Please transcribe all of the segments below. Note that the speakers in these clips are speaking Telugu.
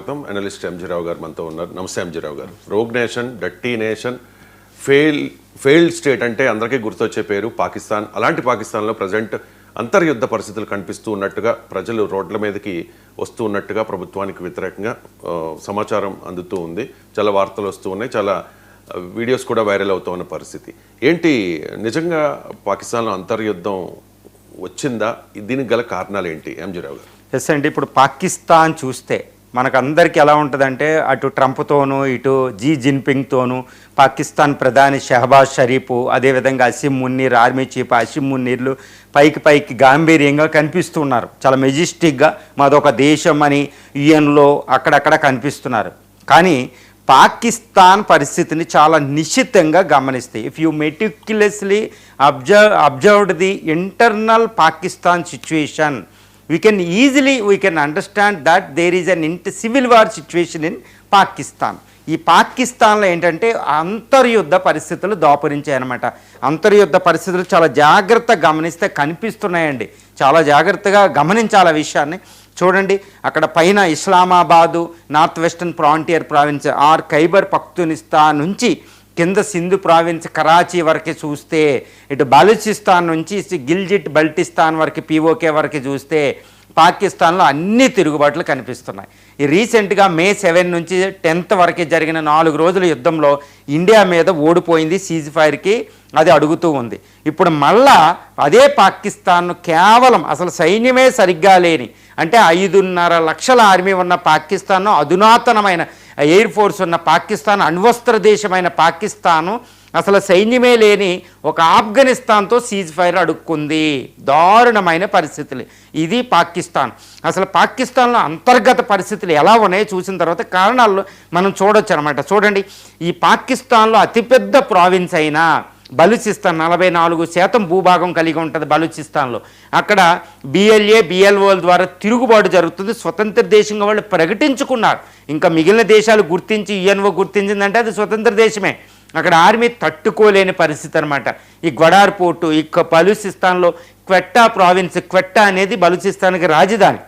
స్వాగతం. అనలిస్ట్ ఎంజీరావు గారు మనతో ఉన్నారు. నమస్తే ఎంజీరావు గారు. Rogue nation, dirty nation, failed state అంటే అందరికీ గుర్తొచ్చే పేరు పాకిస్తాన్. అలాంటి పాకిస్తాన్లో ప్రజెంట్ అంతర్యుద్ధ పరిస్థితులు కనిపిస్తూ ఉన్నట్టుగా, ప్రజలు రోడ్ల మీదకి వస్తూ ఉన్నట్టుగా ప్రభుత్వానికి వ్యతిరేకంగా సమాచారం అందుతూ ఉంది. చాలా వార్తలు వస్తూ ఉన్నాయి, చాలా వీడియోస్ కూడా వైరల్ అవుతూ ఉన్న పరిస్థితి. ఏంటి నిజంగా పాకిస్తాన్లో అంతర్యుద్ధం వచ్చిందా? దీనికి గల కారణాలు ఏంటి ఎంజీరావు గారు? ఎస్ అండి, ఇప్పుడు పాకిస్తాన్ చూస్తే మనకందరికీ ఎలా ఉంటుందంటే, అటు ట్రంప్తోనూ ఇటు జీ జిన్పింగ్తోనూ, పాకిస్తాన్ ప్రధాని షహబాజ్ షరీఫ్, అదేవిధంగా అసీం మున్నీర్, ఆర్మీ చీఫ్ అసీం మున్నీర్లు పైకి గాంభీర్యంగా కనిపిస్తున్నారు. చాలా మెజెస్టిక్గా మాదొక దేశం అని యుఎన్లో అక్కడక్కడ కనిపిస్తున్నారు. కానీ పాకిస్తాన్ పరిస్థితిని చాలా నిశ్చితంగా గమనిస్తే, if you meticulously observed the internal Pakistan situation, we can understand that there is an civil war situation in Pakistan. ఈ పాకిస్తాన్లో ఏంటంటే అంతర్యుద్ధ పరిస్థితులు దాపురించాయన్నమాట. అంతర్యుద్ధ పరిస్థితులు చాలా జాగ్రత్తగా గమనిస్తే కనిపిస్తున్నాయండి. చాలా జాగ్రత్తగా గమనించాలి ఆ విషయాన్ని. చూడండి, అక్కడ పైన Islamabad, North Western Frontier Province or Khyber Pakhtunistan నుంచి కింద సింధు ప్రావిన్స్ కరాచీ వరకు చూస్తే, ఇటు బలూచిస్తాన్ నుంచి గిల్జిట్ బల్టిస్తాన్ వరకు పీఓకే వరకు చూస్తే పాకిస్తాన్లో అన్ని తిరుగుబాట్లు కనిపిస్తున్నాయి. ఈ రీసెంట్గా మే 7 నుంచి 10 వరకు జరిగిన 4 రోజుల యుద్ధంలో ఇండియా మీద ఓడిపోయింది, సీజ్ ఫైర్కి అది అడుగుతూ ఉంది. ఇప్పుడు మళ్ళా అదే పాకిస్తాన్ కేవలం అసలు సైన్యమే సరిగ్గా లేని, అంటే 5.5 లక్షల ఆర్మీ ఉన్న పాకిస్తాన్, అధునాతనమైన ఎయిర్ ఫోర్స్ ఉన్న పాకిస్తాన్, అణ్వస్త్ర దేశమైన పాకిస్తాను అసలు సైన్యమే లేని ఒక ఆఫ్ఘనిస్తాన్తో సీజ్ ఫైర్ అడుక్కుంది. దారుణమైన పరిస్థితులు. ఇది పాకిస్తాన్. అసలు పాకిస్తాన్లో అంతర్గత పరిస్థితులు ఎలా ఉన్నాయో చూసిన తర్వాత కారణాలు మనం చూడొచ్చు అనమాట. చూడండి, ఈ పాకిస్తాన్లో అతిపెద్ద ప్రావిన్స్ అయిన బలూచిస్తాన్ 44% భూభాగం కలిగి ఉంటుంది బలూచిస్తాన్లో. అక్కడ బిఎల్ఓల ద్వారా తిరుగుబాటు జరుగుతుంది. స్వతంత్ర దేశంగా వాళ్ళు ప్రకటించుకున్నారు. ఇంకా మిగిలిన దేశాలు గుర్తించి, యుఎన్ఓ గుర్తించిందంటే అది స్వతంత్ర దేశమే. అక్కడ ఆర్మీ తట్టుకోలేని పరిస్థితి అనమాట. ఈ గ్వడార్ పోర్టు, ఇక బలూచిస్తాన్లో క్వెట్టా ప్రావిన్స్, క్వెట్టా అనేది బలూచిస్తాన్కి రాజధాని.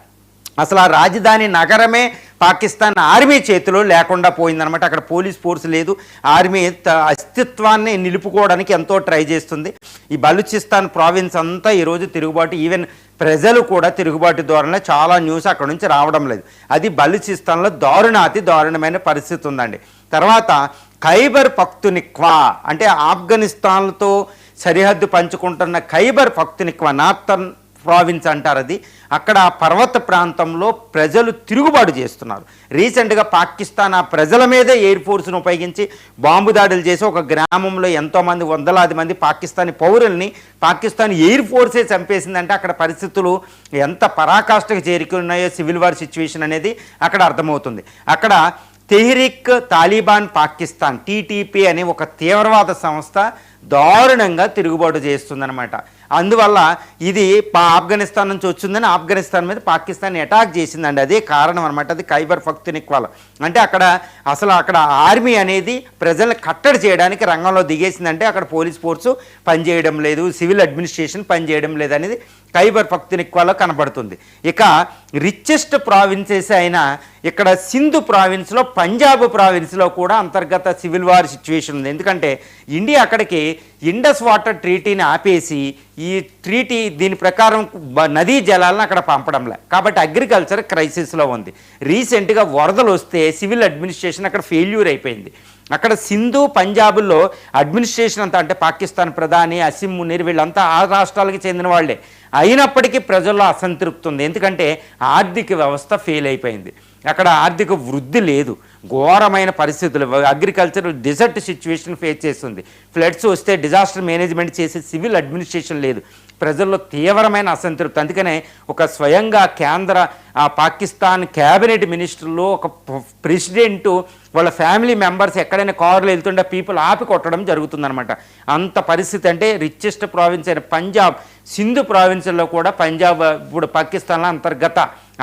అసలు ఆ రాజధాని నగరమే పాకిస్తాన్ ఆర్మీ చేతిలో లేకుండా పోయిందనమాట. అక్కడ పోలీస్ ఫోర్స్ లేదు. ఆర్మీ అస్తిత్వాన్ని నిలుపుకోవడానికి ఎంతో ట్రై చేస్తుంది. ఈ బలూచిస్తాన్ ప్రావిన్స్ అంతా ఈరోజు తిరుగుబాటు, ఈవెన్ ప్రజలు కూడా తిరుగుబాటు ధోరణిలో చాలా న్యూస్ అక్కడ నుంచి రావడం లేదు. అది బలూచిస్తాన్లో అతి దారుణమైన పరిస్థితి ఉందండి. తర్వాత ఖైబర్ పఖ్తూనిఖ్వా అంటే ఆఫ్ఘనిస్తాన్తో సరిహద్దు పంచుకుంటున్న ఖైబర్ పఖ్తూనిఖ్వా నార్థన్ ప్రావిన్స్ అంటారు. అది అక్కడ పర్వత ప్రాంతంలో ప్రజలు తిరుగుబాటు చేస్తున్నారు. రీసెంట్గా పాకిస్తాన్ ఆ ప్రజల మీదే ఎయిర్ ఫోర్స్ను ఉపయోగించి బాంబు దాడులు చేసి ఒక గ్రామంలో ఎంతోమంది, వందలాది మంది పాకిస్తానీ పౌరుల్ని పాకిస్తాన్ ఎయిర్ ఫోర్సే చంపేసిందంటే అక్కడ పరిస్థితులు ఎంత పరాకాష్ఠకు చేరుకున్నాయో సివిల్ వార్ సిచ్యువేషన్ అనేది అక్కడ అర్థమవుతుంది. అక్కడ తెహ్రీక్ తాలిబాన్ పాకిస్తాన్ టీటీపీ అనే ఒక తీవ్రవాద సంస్థ దారుణంగా తిరుగుబాటు చేస్తుందన్నమాట. అందువల్ల ఇది ఆఫ్ఘనిస్తాన్ నుంచి వచ్చిందని ఆఫ్ఘనిస్తాన్ మీద పాకిస్తాన్ అటాక్ చేసిందండి. అదే కారణం అనమాట. అది ఖైబర్ పఖ్తూనిఖ్వాలో అంటే అక్కడ ఆర్మీ అనేది ప్రజల్ని కట్టడి చేయడానికి రంగంలో దిగేసిందంటే అక్కడ పోలీస్ ఫోర్సు పనిచేయడం లేదు, సివిల్ అడ్మినిస్ట్రేషన్ పనిచేయడం లేదు అనేది ఖైబర్ పఖ్తూనిఖ్వాలో కనబడుతుంది. ఇక రిచెస్ట్ ప్రావిన్సెస్ అయిన ఇక్కడ సింధు ప్రావిన్స్లో, పంజాబ్ ప్రావిన్స్లో కూడా అంతర్గత సివిల్ వార్ సిచ్యువేషన్ ఉంది. ఎందుకంటే ఇండియా అక్కడికి ఇండస్ వాటర్ ట్రీటీని ఆపేసి ఈ ట్రీటీ దీని ప్రకారం నదీ జలాలను అక్కడ పంపడంలే. కాబట్టి అగ్రికల్చర్ క్రైసిస్లో ఉంది. రీసెంట్గా వరదలు వస్తే సివిల్ అడ్మినిస్ట్రేషన్ అక్కడ ఫెయిల్యూర్ అయిపోయింది. అక్కడ సింధు పంజాబ్లో అడ్మినిస్ట్రేషన్ అంతా, అంటే పాకిస్తాన్ ప్రధాని అసీం మునీర్ వీళ్ళంతా ఆ రాష్ట్రాలకి చెందిన వాళ్ళే. అయినప్పటికీ ప్రజల్లో అసంతృప్తి ఉంది. ఎందుకంటే ఆర్థిక వ్యవస్థ ఫెయిల్ అయిపోయింది. అక్కడ ఆర్థిక వృద్ధి లేదు. ఘోరమైన పరిస్థితులు, అగ్రికల్చర్ డిజర్ట్ సిచ్యువేషన్ ఫేస్ చేస్తుంది. ఫ్లడ్స్ వస్తే డిజాస్టర్ మేనేజ్మెంట్ చేసే సివిల్ అడ్మినిస్ట్రేషన్ లేదు. ప్రజల్లో తీవ్రమైన అసంతృప్తి. అందుకనే ఒక స్వయంగా కేంద్ర పాకిస్తాన్ క్యాబినెట్ మినిస్టర్లో ఒక ప్రెసిడెంటు వాళ్ళ ఫ్యామిలీ మెంబర్స్ ఎక్కడైనా కారులో వెళ్తుంటే పీపుల్ ఆపి కొట్టడం జరుగుతుందనమాట. అంత పరిస్థితి. అంటే రిచెస్ట్ ప్రావిన్స్ అయిన పంజాబ్, సింధు ప్రావిన్స్లో కూడా పంజాబ్ ఇప్పుడు పాకిస్తాన్లో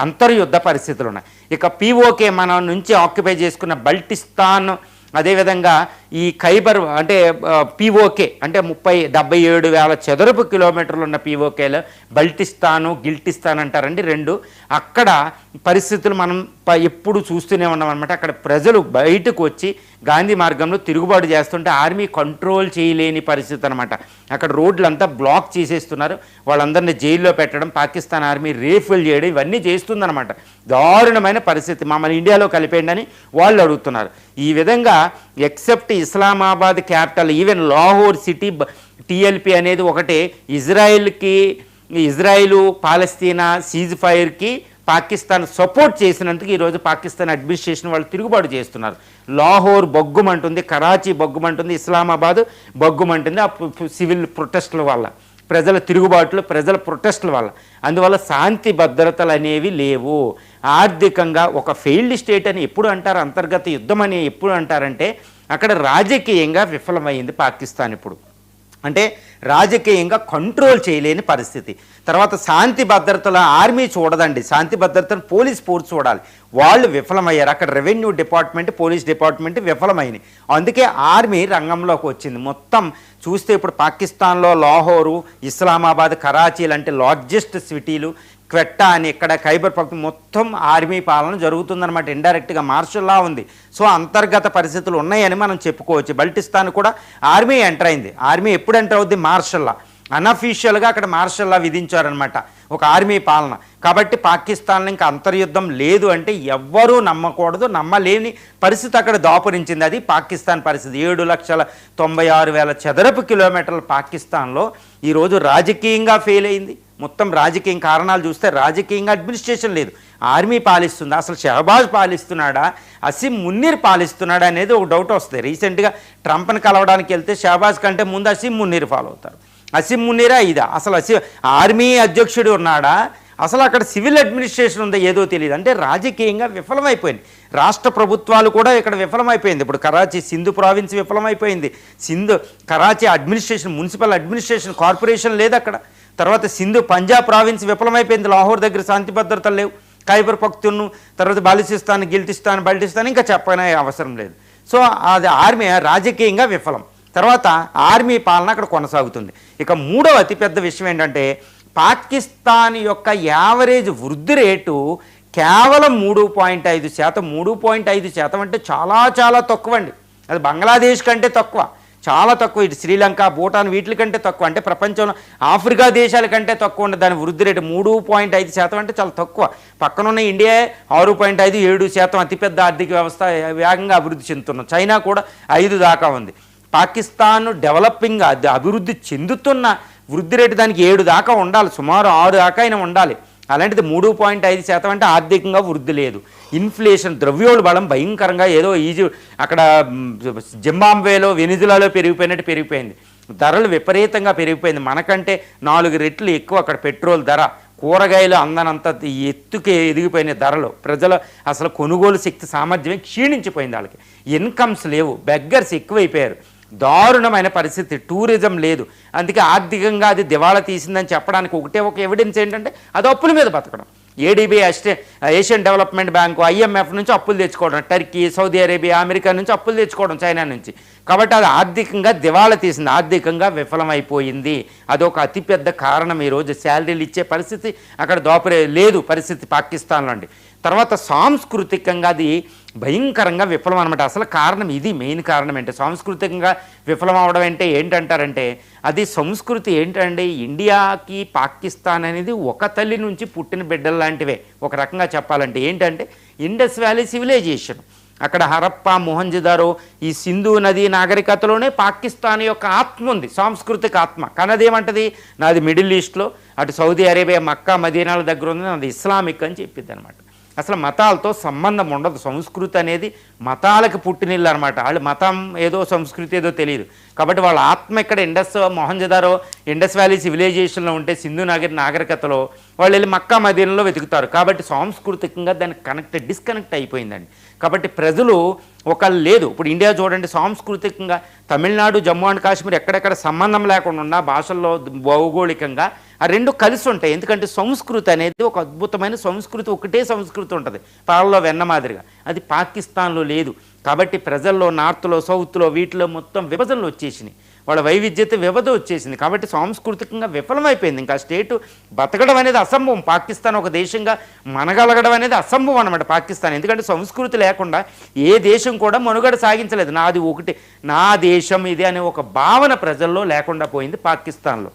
అంతర్యుద్ధ పరిస్థితులు ఉన్నాయి. ఇక పీఓకే మన నుంచి ఆక్యుపై చేసుకున్న బల్టిస్తాన్, అదేవిధంగా ఈ ఖైబర్ అంటే పీఓకే అంటే 77,000 చదరపు కిలోమీటర్లు ఉన్న పీఓకేలో బల్టిస్తాను, గిల్టిస్తాన్ అంటారండి రెండు. అక్కడ పరిస్థితులు మనం ఎప్పుడు చూస్తూనే ఉన్నాం అనమాట. అక్కడ ప్రజలు బయటకు వచ్చి గాంధీ మార్గంలో తిరుగుబాటు చేస్తుంటే ఆర్మీ కంట్రోల్ చేయలేని పరిస్థితి అనమాట. అక్కడ రోడ్లంతా బ్లాక్ చేసేస్తున్నారు, వాళ్ళందరినీ జైల్లో పెట్టడం, పాకిస్తాన్ ఆర్మీ రేఫుల్ చేయడం ఇవన్నీ చేస్తుందన్నమాట. దారుణమైన పరిస్థితి. మమ్మల్ని ఇండియాలో కలిపేయండి అని వాళ్ళు అడుగుతున్నారు. ఈ విధంగా except Islamabad capital, even Lahore city TLP అనేది ఒకటే, ఇజ్రాయిలు పాలస్తీనా సీజ్ ఫైర్కి పాకిస్తాన్ సపోర్ట్ చేసినందుకు ఈరోజు పాకిస్తాన్ అడ్మినిస్ట్రేషన్ వాళ్ళు తిరుగుబాటు చేస్తున్నారు. లాహోర్ బొగ్గుమంటుంది, కరాచీ బొగ్గుమంటుంది, ఇస్లామాబాద్ బొగ్గుమంటుంది ఆ సివిల్ ప్రొటెస్టుల వల్ల, ప్రజల తిరుగుబాట్లు, ప్రజల ప్రొటెస్టుల వల్ల. అందువల్ల శాంతి భద్రతలు అనేవి లేవు. ఆర్థికంగా ఒక ఫెయిల్డ్ స్టేట్ అని ఎప్పుడు అంటారు, అంతర్గత యుద్ధం అని ఎప్పుడు అంటారంటే అక్కడ రాజకీయంగా విఫలమైంది పాకిస్తాన్. ఇప్పుడు అంటే రాజకీయంగా కంట్రోల్ చేయలేని పరిస్థితి. తర్వాత శాంతి భద్రతల ఆర్మీ చూడదండి, శాంతి భద్రతను పోలీస్ ఫోర్స్ చూడాలి. వాళ్ళు విఫలమయ్యారు. అక్కడ రెవెన్యూ డిపార్ట్మెంట్, పోలీస్ డిపార్ట్మెంట్ విఫలమైనవి. అందుకే ఆర్మీ రంగంలోకి వచ్చింది. మొత్తం చూస్తే ఇప్పుడు పాకిస్తాన్లో లాహోరు, ఇస్లామాబాద్, కరాచీ లాంటి లార్జెస్ట్ సిటీలు, క్వెట్టా అని ఇక్కడ ఖైబర్ పఖ్తూన్ మొత్తం ఆర్మీ పాలన జరుగుతుందన్నమాట. ఇండైరెక్ట్గా మార్షల్ లా ఉంది. సో అంతర్గత పరిస్థితులు ఉన్నాయని మనం చెప్పుకోవచ్చు. బల్టిస్తాన్ కూడా ఆర్మీ ఎంటర్ అయింది. ఆర్మీ ఎప్పుడు ఎంటర్ అవుద్ది? Martial law. అన్అఫీషియల్గా అక్కడ మార్షల్ లా విధించారనమాట, ఒక ఆర్మీ పాలన. కాబట్టి పాకిస్తాన్లో ఇంకా అంతర్యుద్ధం లేదు అంటే ఎవ్వరూ నమ్మకూడదు, నమ్మలేని పరిస్థితి అక్కడ దాపురించింది. అది పాకిస్తాన్ పరిస్థితి. 7,96,000 చదరపు కిలోమీటర్ల పాకిస్తాన్లో ఈరోజు రాజకీయంగా ఫెయిల్ అయింది. మొత్తం రాజకీయం కారణాలు చూస్తే రాజకీయంగా అడ్మినిస్ట్రేషన్ లేదు, ఆర్మీ పాలిస్తుంది. అసలు షహబాజ్ పాలిస్తున్నాడా, అసీం మున్నీర్ పాలిస్తున్నాడా అనేది ఒక డౌట్ వస్తుంది. రీసెంట్గా ట్రంప్ని కలవడానికి వెళ్తే షహబాజ్ కంటే ముందు అసీం మున్నీర్ ఫాలో అవుతారు. అసీం మున్నీరా ఇదా? అసలు ఆర్మీ అధ్యక్షుడు ఉన్నాడా, అసలు అక్కడ సివిల్ అడ్మినిస్ట్రేషన్ ఉందా ఏదో తెలియదు. అంటే రాజకీయంగా విఫలమైపోయింది. రాష్ట్ర ప్రభుత్వాలు కూడా ఇక్కడ విఫలమైపోయింది. ఇప్పుడు కరాచీ సింధు ప్రావిన్స్ విఫలమైపోయింది. Karachi administration, municipal administration corporation లేదు అక్కడ. తర్వాత సింధు పంజాబ్ ప్రావిన్స్ విఫలమైపోయింది. లాహోర్ దగ్గర శాంతి భద్రతలు లేవు. ఖైబర్ పఖ్తూన్, తర్వాత బాలిచిస్తాన్, బల్టిస్తాన్ ఇంకా చెప్పనే అవసరం లేదు. సో అది ఆర్మీ రాజకీయంగా విఫలం. తర్వాత ఆర్మీ పాలన అక్కడ కొనసాగుతుంది. ఇక మూడవ అతిపెద్ద విషయం ఏంటంటే పాకిస్తాన్ యొక్క యావరేజ్ వృద్ధి రేటు కేవలం 3.5%. 3.5% అంటే చాలా చాలా తక్కువ అండి. అది బంగ్లాదేశ్ కంటే తక్కువ, చాలా తక్కువ. ఇటు శ్రీలంక, భూటాన్ వీటి కంటే తక్కువ. అంటే ప్రపంచంలో ఆఫ్రికా దేశాల కంటే తక్కువ ఉండదు దాని వృద్ధి రేటు. 3.5% అంటే చాలా తక్కువ. పక్కనున్న ఇండియా 6.5, 7% అతిపెద్ద ఆర్థిక వ్యవస్థ, వేగంగా అభివృద్ధి చెందుతున్నాం. చైనా కూడా 5 దాకా ఉంది. పాకిస్తాన్ డెవలపింగ్, అభివృద్ధి చెందుతున్న వృద్ధి రేటు దానికి 7 దాకా ఉండాలి, సుమారు 6 దాకా అయినా ఉండాలి. అలాంటిది 3.5% అంటే ఆర్థికంగా వృద్ధి లేదు. ఇన్ఫ్లేషన్, ద్రవ్యోల్బణం భయంకరంగా ఏదో అక్కడ జింబాబ్వేలో, వెనిజులాలో పెరిగిపోయినట్టు పెరిగిపోయింది. ధరలు విపరీతంగా పెరిగిపోయింది. మనకంటే 4 రెట్లు ఎక్కువ అక్కడ పెట్రోల్ ధర. కూరగాయలు అందనంత ఎత్తుకి ఎదిగిపోయిన ధరలు. ప్రజల అసలు కొనుగోలు శక్తి సామర్థ్యమే క్షీణించిపోయింది. వాళ్ళకి ఇన్కమ్స్ లేవు, బెగ్గర్స్ ఎక్కువైపోయారు. దారుణమైన పరిస్థితి. టూరిజం లేదు. అందుకే ఆర్థికంగా అది దివాళా తీసిందని చెప్పడానికి ఒక ఎవిడెన్స్ ఏంటంటే అది అప్పుల మీద బతకడం. ADB, Asian development bank, IMF నుంచి అప్పులు తెచ్చుకోవడం, టర్కీ, సౌదీ అరేబియా, అమెరికా నుంచి అప్పులు తెచ్చుకోవడం, చైనా నుంచి. కాబట్టి అది ఆర్థికంగా దివాళా తీసింది, ఆర్థికంగా విఫలమైపోయింది. అదొక అతిపెద్ద కారణం. ఈరోజు శాలరీలు ఇచ్చే పరిస్థితి అక్కడ లేదు పరిస్థితి పాకిస్తాన్లో అండి. తర్వాత సాంస్కృతికంగా అది భయంకరంగా విఫలం అనమాట. అసలు కారణం ఇది, మెయిన్ కారణం ఏంటి? సాంస్కృతికంగా విఫలం అవడం అంటే ఏంటంటారంటే అది సంస్కృతి ఏంటంటే ఇండియాకి పాకిస్తాన్ అనేది ఒక తల్లి నుంచి పుట్టిన బిడ్డలు లాంటివే. ఒక రకంగా చెప్పాలంటే ఏంటంటే ఇండస్ వ్యాలీ సివిలైజేషన్, అక్కడ హరప్పా, మొహంజదారో, ఈ సింధు నది నాగరికతలోనే పాకిస్తాన్ యొక్క ఆత్మ ఉంది, సాంస్కృతిక ఆత్మ. కానీ అదేమంటది, నాది మిడిల్ ఈస్ట్లో, అటు సౌదీ అరేబియా, మక్కా, మదీనాల దగ్గర ఉంది, నాది ఇస్లామిక్ అని చెప్పింది అనమాట. అసలు మతాలతో సంబంధం ఉండదు. సంస్కృతి అనేది మతాలకు పుట్టినిల్లు అనమాట. వాళ్ళు మతం ఏదో సంస్కృతి ఏదో తెలియదు. కాబట్టి వాళ్ళ ఆత్మ ఇక్కడ మొహంజదారో, ఇండస్ వ్యాలీ సివిలైజేషన్లో ఉంటే సింధు నాగరికతలో వాళ్ళు వెళ్ళి మక్కా, మదీనాలో వెతుకుతారు. కాబట్టి సాంస్కృతికంగా దానికి డిస్కనెక్ట్ అయిపోయిందండి. కాబట్టి ప్రజలు ఒకళ్ళు లేదు. ఇప్పుడు ఇండియా చూడండి, సాంస్కృతికంగా తమిళనాడు, జమ్మూ అండ్ కాశ్మీర్ ఎక్కడెక్కడ సంబంధం లేకుండా ఉన్న భాషల్లో, భౌగోళికంగా ఆ రెండు కలిసి ఉంటాయి. ఎందుకంటే సంస్కృతి అనేది ఒక అద్భుతమైన సంస్కృతి, ఒకటే సంస్కృతి ఉంటుంది పాలలో వెన్న మాదిరిగా. అది పాకిస్తాన్లో లేదు. కాబట్టి ప్రజల్లో నార్త్లో, సౌత్లో వీటిలో మొత్తం విభజనలు వచ్చేసినాయి. వాళ్ళ వైవిధ్యత వ్యవధి వచ్చేసింది. కాబట్టి సాంస్కృతికంగా విఫలమైపోయింది. ఇంకా స్టేటు బతకడం అనేది అసంభవం. పాకిస్తాన్ ఒక దేశంగా మనగలగడం అనేది అసంభవం అనమాట పాకిస్తాన్. ఎందుకంటే సంస్కృతి లేకుండా ఏ దేశం కూడా మనుగడ సాగించలేదు. నాది ఒకటి, నా దేశం ఇది అనే ఒక భావన ప్రజల్లో లేకుండా పోయింది పాకిస్తాన్లో.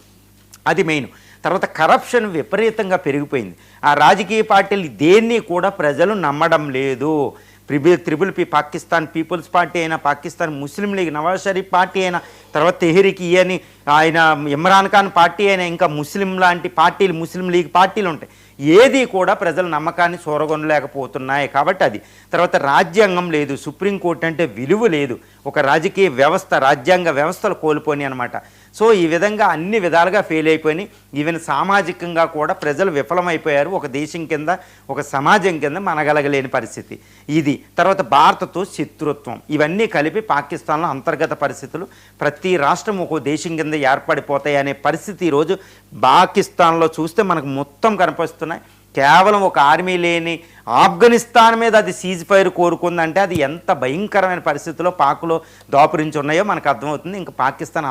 అది మెయిన్. తర్వాత కరప్షన్ విపరీతంగా పెరిగిపోయింది. ఆ రాజకీయ పార్టీలు దేన్ని కూడా ప్రజలు నమ్మడం లేదు. త్రిబుల్ పి పాకిస్తాన్ పీపుల్స్ పార్టీ అయినా, పాకిస్తాన్ ముస్లిం లీగ్ నవాజ్ షరీఫ్ పార్టీ అయినా, తర్వాత తెహ్రీక్ అని ఆయన ఇమ్రాన్ ఖాన్ పార్టీ అయినా, ఇంకా ముస్లిం లాంటి పార్టీలు, ముస్లిం లీగ్ పార్టీలు ఉంటాయి. ఏది కూడా ప్రజల నమ్మకాన్ని చూరగొనలేకపోతున్నాయి. కాబట్టి అది. తర్వాత రాజ్యాంగం లేదు, సుప్రీంకోర్టు అంటే విలువ లేదు, ఒక రాజకీయ వ్యవస్థ, రాజ్యాంగ వ్యవస్థలు కోల్పోయి అనమాట. సో ఈ విధంగా అన్ని విధాలుగా ఫెయిల్ అయిపోయినాయి. ఈవెన్ సామాజికంగా కూడా ప్రజలు విఫలమైపోయారు. ఒక దేశం కింద, ఒక సమాజం కింద మనగలగలేని పరిస్థితి ఇది. తర్వాత భారత్తో శత్రుత్వం, ఇవన్నీ కలిపి పాకిస్తాన్లో అంతర్గత పరిస్థితులు, ప్రతి రాష్ట్రం ఒక దేశం కింద ఏర్పడిపోతాయి అనే పరిస్థితి ఈరోజు పాకిస్తాన్లో చూస్తే మనకు మొత్తం కనిపిస్తున్నాయి. కేవలం ఒక ఆర్మీ లేని ఆఫ్ఘనిస్తాన్ మీద అది సీజ్ ఫైర్ కోరుకుందంటే అది ఎంత భయంకరమైన పరిస్థితిలో పాక్లో దాపురించి ఉన్నాయో మనకు అర్థమవుతుంది. ఇంకా పాకిస్తాన్